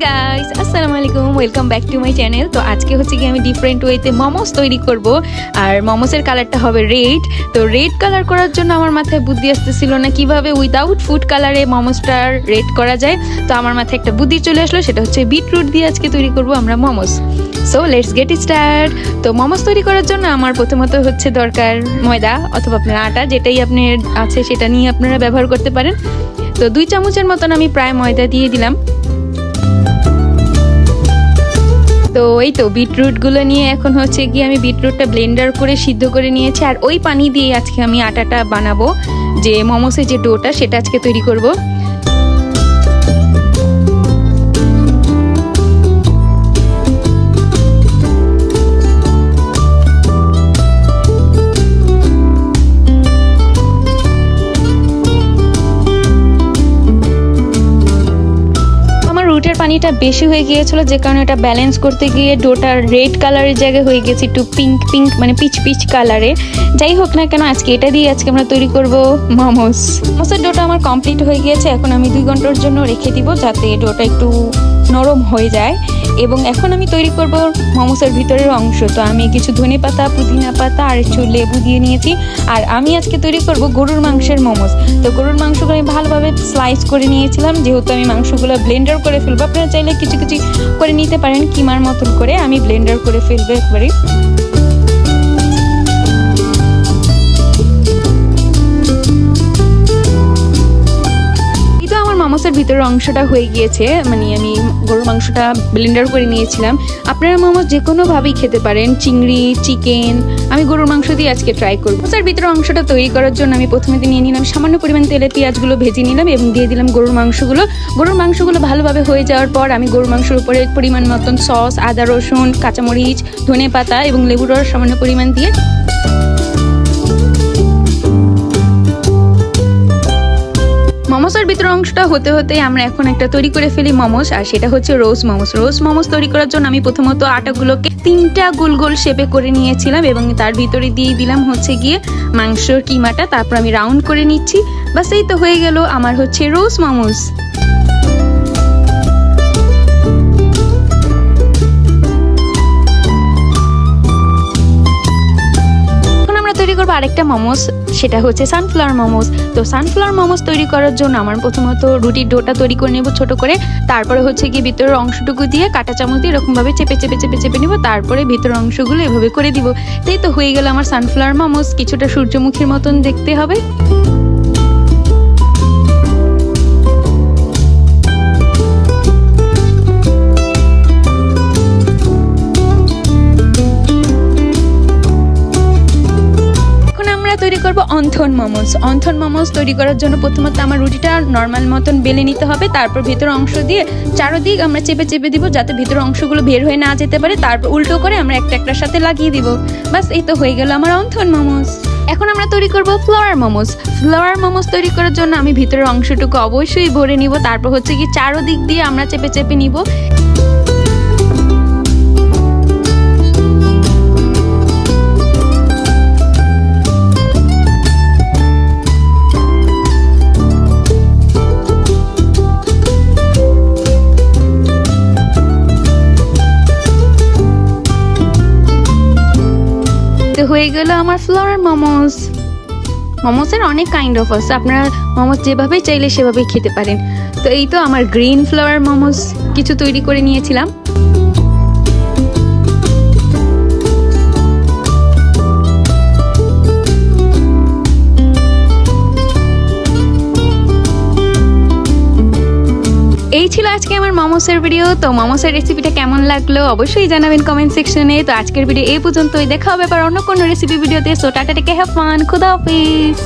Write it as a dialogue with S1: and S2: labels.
S1: Guys আসসালামু আলাইকুম, welcome back to my channel. তো আজকে হচ্ছে কি আমি ডিফারেন্ট ওয়েতে মোমোস তৈরি করব, আর মোমোসের কালারটা হবে রেড। তো রেড কালার করার জন্য আমার মাথায় বুদ্ধি আসতেছিল না কিভাবে উইদাউট ফুড কালারে মোমোসটার রেড করা যায়। তো আমার মাথায় একটা বুদ্ধি চলে আসলো, সেটা হচ্ছে বিটরুট দিয়ে আজকে তৈরি করব আমরা momos. So let's get start. তো মোমোস তৈরি করার জন্য আমার প্রথমত হচ্ছে দরকার ময়দা অথবা আপনার আটা, যেটাই আপনার আছে সেটা নিয়ে আপনারা ব্যবহার করতে পারেন। তো 2 চামচের মতন আমি প্রায় ময়দা দিয়ে দিলাম। তো এই তো বিটরুটগুলো নিয়ে এখন হচ্ছে গিয়ে আমি বিটরুটটা ব্লেন্ডার করে সিদ্ধ করে নিয়েছি, আর ওই পানি দিয়ে আজকে আমি আটাটা বানাবো, যে মোমোসের যে ডোটা সেটা আজকে তৈরি করব। রুটের পানিটা বেশি হয়ে গিয়েছিল, যে কারণে এটা ব্যালেন্স করতে গিয়ে ডোটা রেড কালারের জায়গায় হয়ে গেছে একটু পিঙ্ক মানে পিচ পিচ কালারে। যাই হোক না কেন, আজকে এটা দিয়ে আজকে আমরা তৈরি করব মোমোসের ডোটা আমার কমপ্লিট হয়ে গিয়েছে। এখন আমি 2 ঘন্টার জন্য রেখে দিব যাতে ডোটা একটু নরম হয়ে যায়। এবং এখন আমি তৈরি করব মোমোসের ভিতরের অংশ। তো আমি কিছু ধনেপাতা, পুদিনা পাতা আর একটু লেবু দিয়ে নিয়েছি। আর আমি আজকে তৈরি করব গরুর মাংসের মোমোস। তো গরুর মাংসগুলো আমি ভালোভাবে স্লাইস করে নিয়েছিলাম, যেহেতু আমি মাংসগুলো ব্লেন্ডার করে ফেলবো। আপনারা চাইলে কিছু কিছু করে নিতে পারেন কিমার মতন করে, আমি ব্লেন্ডার করে ফেলবো একবারে। মোমোসের ভিতরের অংশটা হয়ে গিয়েছে, মানে আমি গরুর মাংসটা ব্লেন্ডার করে নিয়েছিলাম। আপনারা মোমোস যে কোনোভাবেই খেতে পারেন, চিংড়ি, চিকেন। আমি গরুর মাংস দিয়ে আজকে ট্রাই করবো। মোমোসের ভিতরের অংশটা তৈরি করার জন্য আমি প্রথমে নিয়ে নিলাম সামান্য পরিমাণ তেলে পেঁয়াজগুলো ভেজে নিলাম এবং দিয়ে দিলাম গরুর মাংসগুলো ভালোভাবে হয়ে যাওয়ার পর আমি গরুর মাংসের উপরে পরিমাণ মতন সস, আদা রসুন, কাঁচামরিচ, ধনেপাতা এবং লেবুর রস সামান্য পরিমাণ দিয়ে মোমোসের ভিতরের অংশটা হতে হতে আমরা এখন একটা তৈরি করে ফেলি মোমোস, আর সেটা হচ্ছে রোস্ট মোমোস তৈরি করার জন্য আমি প্রথমত আটাগুলোকে 3টা গোল গোল শেপে করে নিয়েছিলাম এবং তার ভিতরে দিয়ে দিলাম হচ্ছে গিয়ে মাংসের কিমাটা। তারপর আমি রাউন্ড করে নিচ্ছি। বাস এই তো হয়ে গেল আমার হচ্ছে রোস্ট মোমোস। তৈরি করবো আরেকটা মোমোস, সেটা হচ্ছে সানফ্লাওয়ার মোমোস। তো সানফ্লাওয়ার মোমোস তৈরি করার জন্য আমার প্রথমত রুটির ডোটা তৈরি করে নেব ছোট করে। তারপরে হচ্ছে গিয়ে ভিতরের অংশটুকু দিয়ে কাঁটা চামচ দিয়ে এরকম ভাবে চেপে নেব। তারপরে ভিতরের অংশগুলো এভাবে করে দিব। তাই তো হয়ে গেল আমার সানফ্লাওয়ার মোমোস। কিছুটা সূর্যমুখীর মতন দেখতে হবে। তৈরি করবো অন্থন মোমোস তৈরি করার জন্য প্রথমত আমার রুটিটা নর্মাল মতন বেলে নিতে হবে। তারপর ভিতরের অংশ দিয়ে চারদিক আমরা চেপে দিব যাতে ভিতরের অংশগুলো বের হয়ে না যেতে পারে। তারপর উল্টো করে আমরা একটার সাথে লাগিয়ে দিব। বাস এই তো হয়ে গেল আমার অন্থন মোমোস। এখন আমরা তৈরি করবো ফ্লাওয়ার মোমোস তৈরি করার জন্য আমি ভিতরের অংশটুকু অবশ্যই ভরে নিব। তারপর হচ্ছে কি চারদিক দিয়ে আমরা চেপে নিব। হয়ে গেল আমার ফ্লাওয়ার মোমোসের অনেক কাইন্ড অফ আছে, আপনারা মোমোস যেভাবে চাইলে সেভাবেই খেতে পারেন। তো এই তো আমার গ্রিন ফ্লাওয়ার মোমোস কিছু তৈরি করে নিয়েছিলাম। এই ছিল আজকে আমার মোমোসের ভিডিও। তো মোমোসের রেসিপিটা কেমন লাগলো অবশ্যই জানাবেন কমেন্ট সেকশনে। তো আজকের ভিডিও এই পর্যন্তই, দেখা হবে আবার অন্য কোনো রেসিপি ভিডিওতে। So tata, take care, have fun, খোদা হাফেজ।